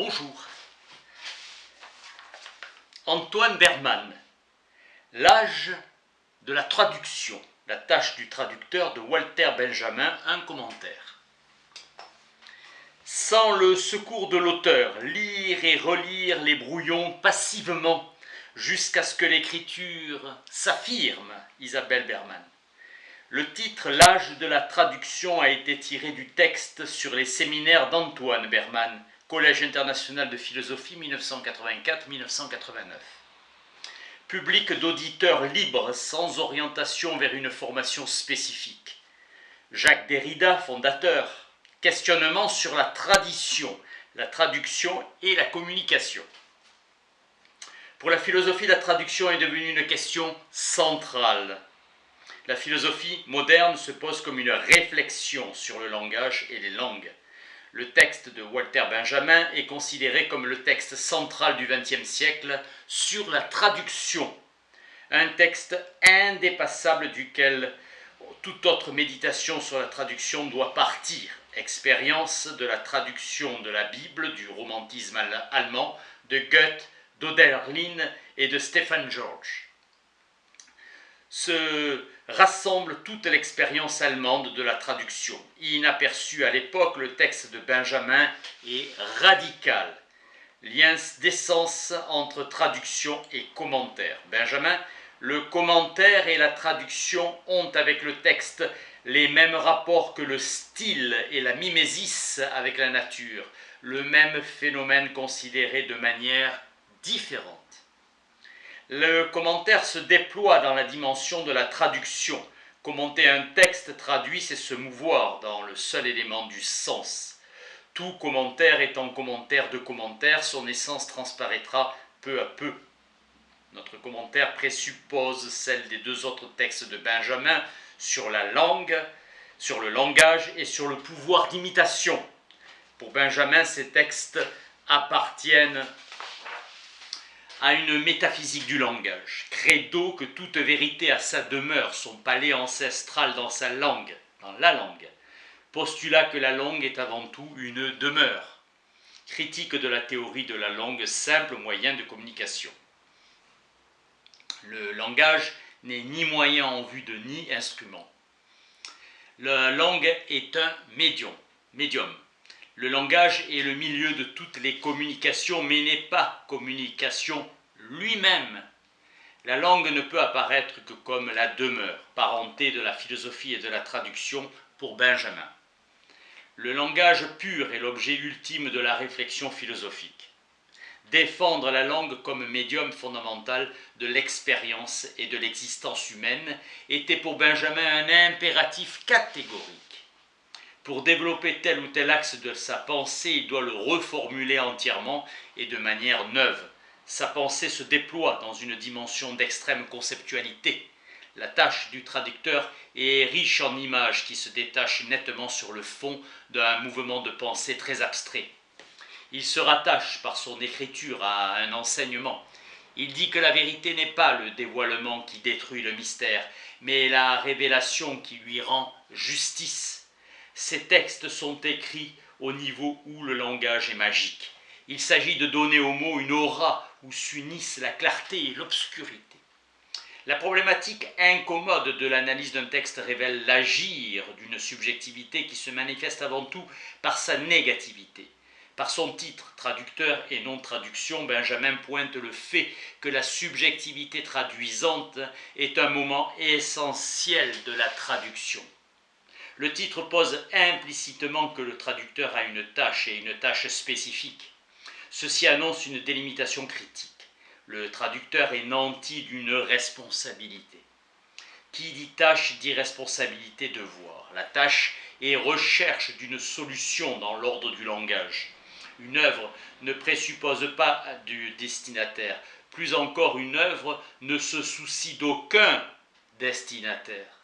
Bonjour. Antoine Berman, l'âge de la traduction, la tâche du traducteur de Walter Benjamin, un commentaire. Sans le secours de l'auteur, lire et relire les brouillons passivement jusqu'à ce que l'écriture s'affirme, Isabelle Berman. Le titre « L'âge de la traduction » a été tiré du texte sur les séminaires d'Antoine Berman, Collège international de philosophie 1984-1989. Public d'auditeurs libres sans orientation vers une formation spécifique. Jacques Derrida, fondateur. Questionnement sur la tradition, la traduction et la communication. Pour la philosophie, la traduction est devenue une question centrale. La philosophie moderne se pose comme une réflexion sur le langage et les langues. Le texte de Walter Benjamin est considéré comme le texte central du XXe siècle sur la traduction, un texte indépassable duquel toute autre méditation sur la traduction doit partir. Expérience de la traduction de la Bible du romantisme allemand, de Goethe, d'Hölderlin et de Stefan George. Se rassemble toute l'expérience allemande de la traduction. Inaperçu à l'époque, le texte de Benjamin est radical. Lien d'essence entre traduction et commentaire. Benjamin, le commentaire et la traduction ont avec le texte les mêmes rapports que le style et la mimésis avec la nature, le même phénomène considéré de manière différente. Le commentaire se déploie dans la dimension de la traduction. Commenter un texte traduit, c'est se mouvoir dans le seul élément du sens. Tout commentaire étant commentaire de commentaire, son essence transparaîtra peu à peu. Notre commentaire présuppose celle des deux autres textes de Benjamin sur la langue, sur le langage et sur le pouvoir d'imitation. Pour Benjamin, ces textes appartiennent à une métaphysique du langage, credo que toute vérité a sa demeure, son palais ancestral dans sa langue, dans la langue, postulat que la langue est avant tout une demeure, critique de la théorie de la langue, simple moyen de communication. Le langage n'est ni moyen en vue de ni instrument. La langue est un médium. Le langage est le milieu de toutes les communications, mais n'est pas communication lui-même. La langue ne peut apparaître que comme la demeure, parenté de la philosophie et de la traduction pour Benjamin. Le langage pur est l'objet ultime de la réflexion philosophique. Défendre la langue comme médium fondamental de l'expérience et de l'existence humaine était pour Benjamin un impératif catégorique. Pour développer tel ou tel axe de sa pensée, il doit le reformuler entièrement et de manière neuve. Sa pensée se déploie dans une dimension d'extrême conceptualité. La tâche du traducteur est riche en images qui se détachent nettement sur le fond d'un mouvement de pensée très abstrait. Il se rattache par son écriture à un enseignement. Il dit que la vérité n'est pas le dévoilement qui détruit le mystère, mais la révélation qui lui rend justice. Ces textes sont écrits au niveau où le langage est magique. Il s'agit de donner aux mots une aura où s'unissent la clarté et l'obscurité. La problématique incommode de l'analyse d'un texte révèle l'agir d'une subjectivité qui se manifeste avant tout par sa négativité. Par son titre, traducteur et non-traduction, Benjamin pointe le fait que la subjectivité traduisante est un moment essentiel de la traduction. Le titre pose implicitement que le traducteur a une tâche et une tâche spécifique. Ceci annonce une délimitation critique. Le traducteur est nanti d'une responsabilité. Qui dit tâche dit responsabilité, devoir. La tâche est recherche d'une solution dans l'ordre du langage. Une œuvre ne présuppose pas du destinataire. Plus encore, une œuvre ne se soucie d'aucun destinataire.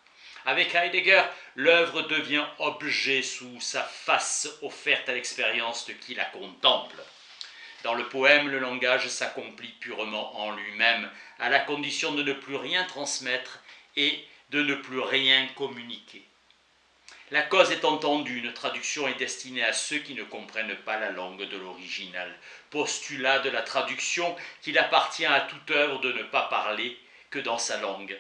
Avec Heidegger, l'œuvre devient objet sous sa face offerte à l'expérience de qui la contemple. Dans le poème, le langage s'accomplit purement en lui-même, à la condition de ne plus rien transmettre et de ne plus rien communiquer. La cause est entendue, une traduction est destinée à ceux qui ne comprennent pas la langue de l'original. Postulat de la traduction qu'il appartient à toute œuvre de ne pas parler que dans sa langue.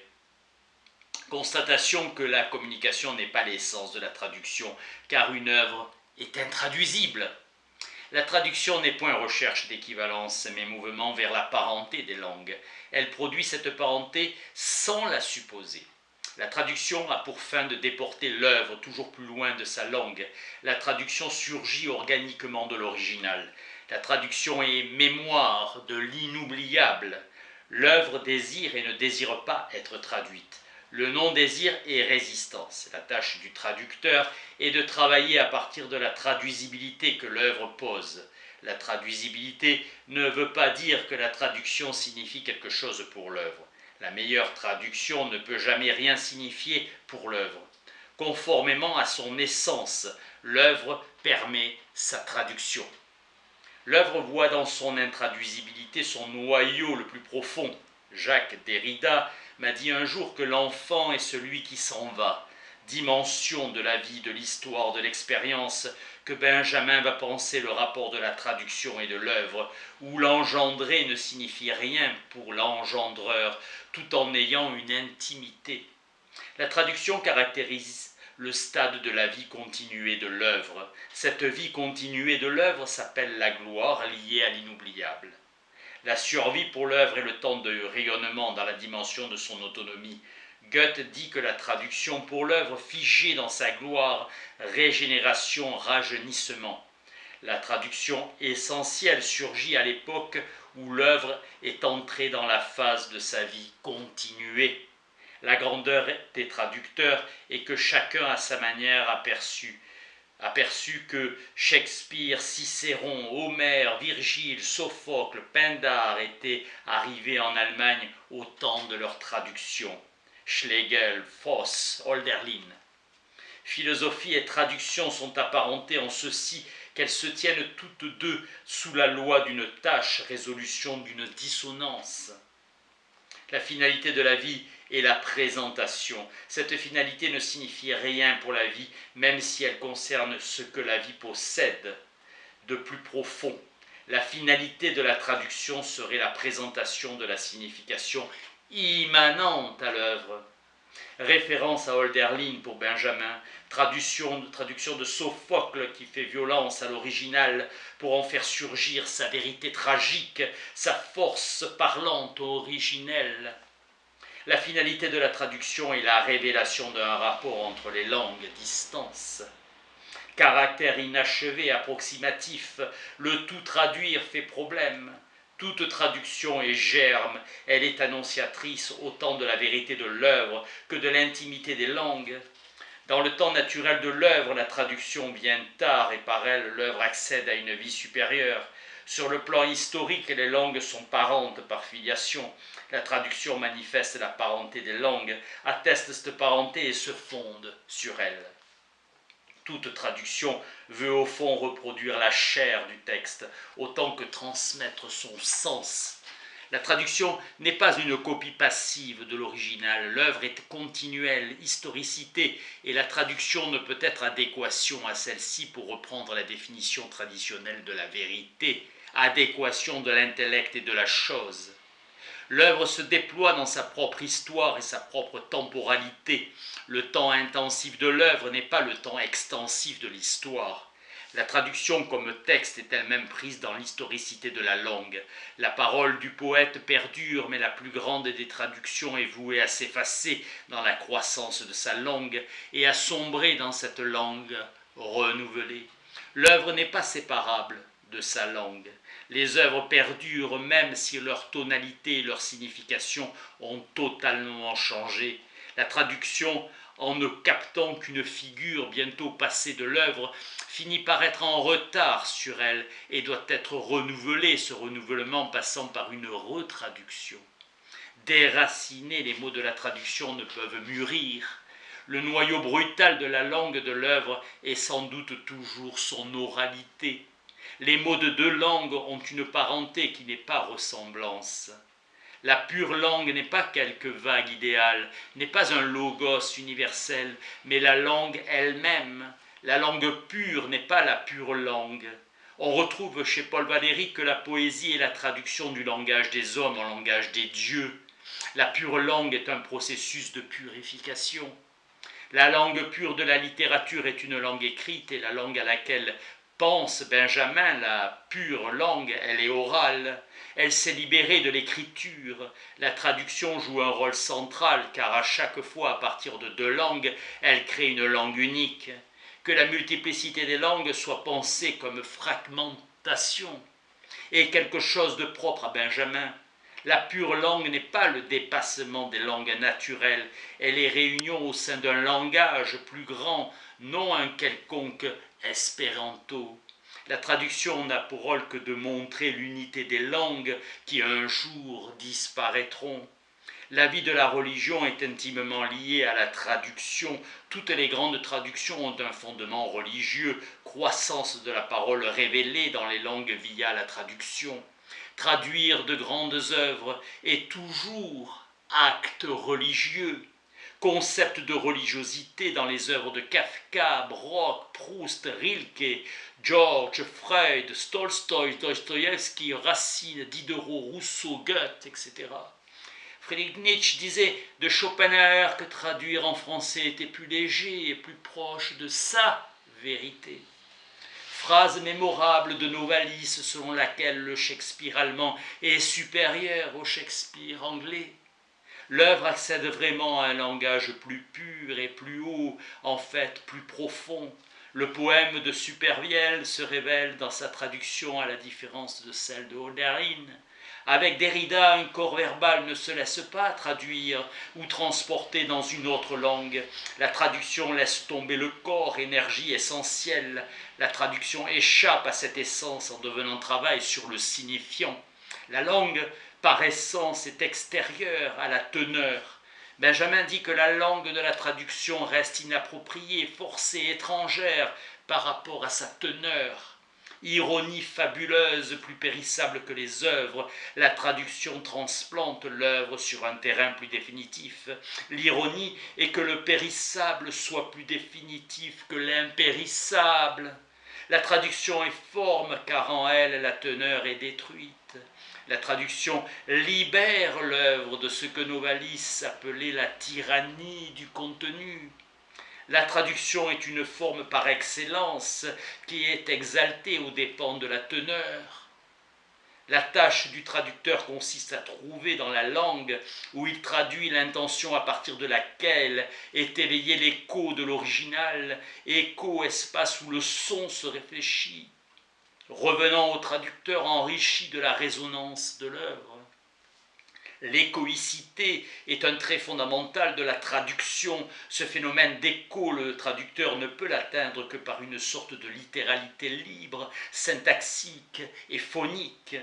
Constatation que la communication n'est pas l'essence de la traduction, car une œuvre est intraduisible. La traduction n'est point recherche d'équivalence, mais mouvement vers la parenté des langues. Elle produit cette parenté sans la supposer. La traduction a pour fin de déporter l'œuvre toujours plus loin de sa langue. La traduction surgit organiquement de l'original. La traduction est mémoire de l'inoubliable. L'œuvre désire et ne désire pas être traduite. Le non-désir est résistance. La tâche du traducteur est de travailler à partir de la traduisibilité que l'œuvre pose. La traduisibilité ne veut pas dire que la traduction signifie quelque chose pour l'œuvre. La meilleure traduction ne peut jamais rien signifier pour l'œuvre. Conformément à son essence, l'œuvre permet sa traduction. L'œuvre voit dans son intraduisibilité son noyau le plus profond. Jacques Derrida m'a dit un jour que l'enfant est celui qui s'en va, dimension de la vie, de l'histoire, de l'expérience, que Benjamin va penser le rapport de la traduction et de l'œuvre, où l'engendré ne signifie rien pour l'engendreur, tout en ayant une intimité. La traduction caractérise le stade de la vie continuée de l'œuvre. Cette vie continuée de l'œuvre s'appelle la gloire liée à l'inoubliable. La survie pour l'œuvre est le temps de rayonnement dans la dimension de son autonomie. Goethe dit que la traduction pour l'œuvre figée dans sa gloire, régénération, rajeunissement. La traduction essentielle surgit à l'époque où l'œuvre est entrée dans la phase de sa vie continuée. La grandeur des traducteurs est que chacun à sa manière aperçu que Shakespeare, Cicéron, Homère, Virgile, Sophocle, Pindare étaient arrivés en Allemagne au temps de leur traduction. Schlegel, Voss, Hölderlin. Philosophie et traduction sont apparentées en ceci qu'elles se tiennent toutes deux sous la loi d'une tâche, résolution d'une dissonance. La finalité de la vie est la présentation. Cette finalité ne signifie rien pour la vie, même si elle concerne ce que la vie possède de plus profond. La finalité de la traduction serait la présentation de la signification immanente à l'œuvre. Référence à Hölderlin pour Benjamin, traduction de Sophocle qui fait violence à l'original pour en faire surgir sa vérité tragique, sa force parlante originelle. La finalité de la traduction est la révélation d'un rapport entre les langues, distance. Caractère inachevé, approximatif, le tout traduire fait problème. Toute traduction est germe, elle est annonciatrice autant de la vérité de l'œuvre que de l'intimité des langues. Dans le temps naturel de l'œuvre, la traduction vient tard et par elle, l'œuvre accède à une vie supérieure. Sur le plan historique, les langues sont parentes par filiation. La traduction manifeste la parenté des langues, atteste cette parenté et se fonde sur elle. Toute traduction veut au fond reproduire la chair du texte, autant que transmettre son sens. La traduction n'est pas une copie passive de l'original, l'œuvre est continuelle, historicité, et la traduction ne peut être adéquation à celle-ci pour reprendre la définition traditionnelle de la vérité, adéquation de l'intellect et de la chose. L'œuvre se déploie dans sa propre histoire et sa propre temporalité. Le temps intensif de l'œuvre n'est pas le temps extensif de l'histoire. La traduction comme texte est elle-même prise dans l'historicité de la langue. La parole du poète perdure, mais la plus grande des traductions est vouée à s'effacer dans la croissance de sa langue et à sombrer dans cette langue renouvelée. L'œuvre n'est pas séparable de sa langue. Les œuvres perdurent même si leur tonalité et leur signification ont totalement changé. La traduction, en ne captant qu'une figure bientôt passée de l'œuvre, finit par être en retard sur elle et doit être renouvelée, ce renouvellement passant par une retraduction. Déracinés, les mots de la traduction ne peuvent mûrir. Le noyau brutal de la langue de l'œuvre est sans doute toujours son oralité. Les mots de deux langues ont une parenté qui n'est pas ressemblance. La pure langue n'est pas quelque vague idéal, n'est pas un logos universel, mais la langue elle-même. La langue pure n'est pas la pure langue. On retrouve chez Paul Valéry que la poésie est la traduction du langage des hommes en langage des dieux. La pure langue est un processus de purification. La langue pure de la littérature est une langue écrite et la langue à laquelle pense Benjamin, la pure langue, elle est orale. Elle s'est libérée de l'écriture. La traduction joue un rôle central car à chaque fois, à partir de deux langues, elle crée une langue unique. Que la multiplicité des langues soit pensée comme fragmentation est quelque chose de propre à Benjamin. La pure langue n'est pas le dépassement des langues naturelles, elle est réunion au sein d'un langage plus grand, non un quelconque espéranto. La traduction n'a pour rôle que de montrer l'unité des langues qui un jour disparaîtront. La vie de la religion est intimement liée à la traduction. Toutes les grandes traductions ont un fondement religieux, croissance de la parole révélée dans les langues via la traduction. Traduire de grandes œuvres est toujours acte religieux. Concept de religiosité dans les œuvres de Kafka, Brock, Proust, Rilke, George, Freud, Tolstoï, Dostoïevski, Racine, Diderot, Rousseau, Goethe, etc. Friedrich Nietzsche disait de Schopenhauer que traduire en français était plus léger et plus proche de sa vérité. Phrase mémorable de Novalis selon laquelle le Shakespeare allemand est supérieur au Shakespeare anglais. L'œuvre accède vraiment à un langage plus pur et plus haut, en fait plus profond. Le poème de Supervielle se révèle dans sa traduction à la différence de celle de Hölderlin. Avec Derrida, un corps verbal ne se laisse pas traduire ou transporter dans une autre langue. La traduction laisse tomber le corps, énergie essentielle. La traduction échappe à cette essence en devenant travail sur le signifiant. La langue, par essence, est extérieure à la teneur. Benjamin dit que la langue de la traduction reste inappropriée, forcée, étrangère par rapport à sa teneur. Ironie fabuleuse, plus périssable que les œuvres, la traduction transplante l'œuvre sur un terrain plus définitif. L'ironie est que le périssable soit plus définitif que l'impérissable. La traduction est forme, car en elle la teneur est détruite. La traduction libère l'œuvre de ce que Novalis appelait la tyrannie du contenu. La traduction est une forme par excellence qui est exaltée aux dépens de la teneur. La tâche du traducteur consiste à trouver dans la langue où il traduit l'intention à partir de laquelle est éveillé l'écho de l'original, écho, espace où le son se réfléchit, revenant au traducteur enrichi de la résonance de l'œuvre. L'échoïcité est un trait fondamental de la traduction. Ce phénomène d'écho, le traducteur ne peut l'atteindre que par une sorte de littéralité libre, syntaxique et phonique.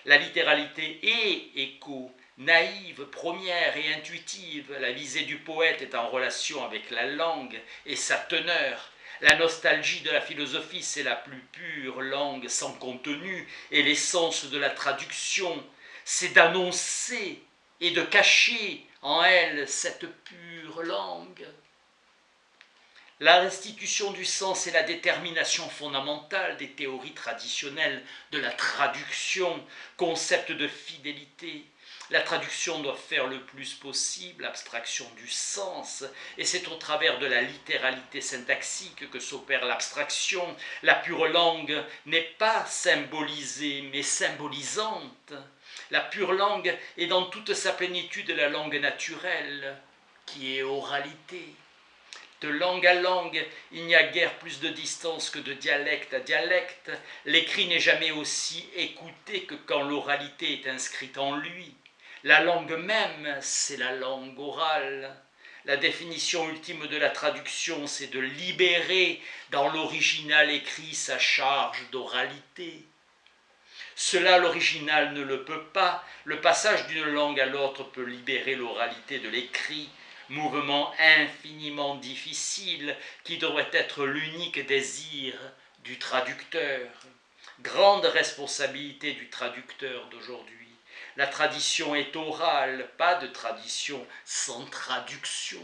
La littéralité est écho, naïve, première et intuitive. La visée du poète est en relation avec la langue et sa teneur. La nostalgie de la philosophie, c'est la plus pure langue sans contenu, et l'essence de la traduction, c'est d'annoncer et de cacher en elle cette pure langue. La restitution du sens est la détermination fondamentale des théories traditionnelles de la traduction, concept de fidélité. La traduction doit faire le plus possible abstraction du sens, et c'est au travers de la littéralité syntaxique que s'opère l'abstraction. La pure langue n'est pas symbolisée, mais symbolisante. La pure langue est dans toute sa plénitude la langue naturelle, qui est oralité. De langue à langue, il n'y a guère plus de distance que de dialecte à dialecte. L'écrit n'est jamais aussi écouté que quand l'oralité est inscrite en lui. La langue même, c'est la langue orale. La définition ultime de la traduction, c'est de libérer dans l'original écrit sa charge d'oralité. Cela, l'original ne le peut pas. Le passage d'une langue à l'autre peut libérer l'oralité de l'écrit, mouvement infiniment difficile qui devrait être l'unique désir du traducteur. Grande responsabilité du traducteur d'aujourd'hui. La tradition est orale, pas de tradition sans traduction.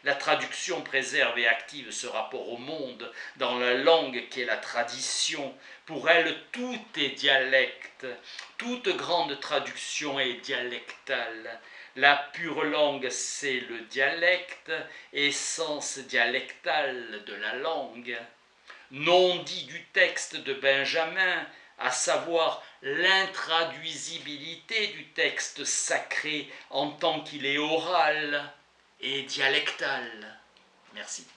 La traduction préserve et active ce rapport au monde dans la langue qu'est la tradition. Pour elle, tout est dialecte. Toute grande traduction est dialectale. La pure langue, c'est le dialecte, essence dialectale de la langue. Non dit du texte de Benjamin, à savoir l'intraduisibilité du texte sacré en tant qu'il est oral et dialectal. Merci.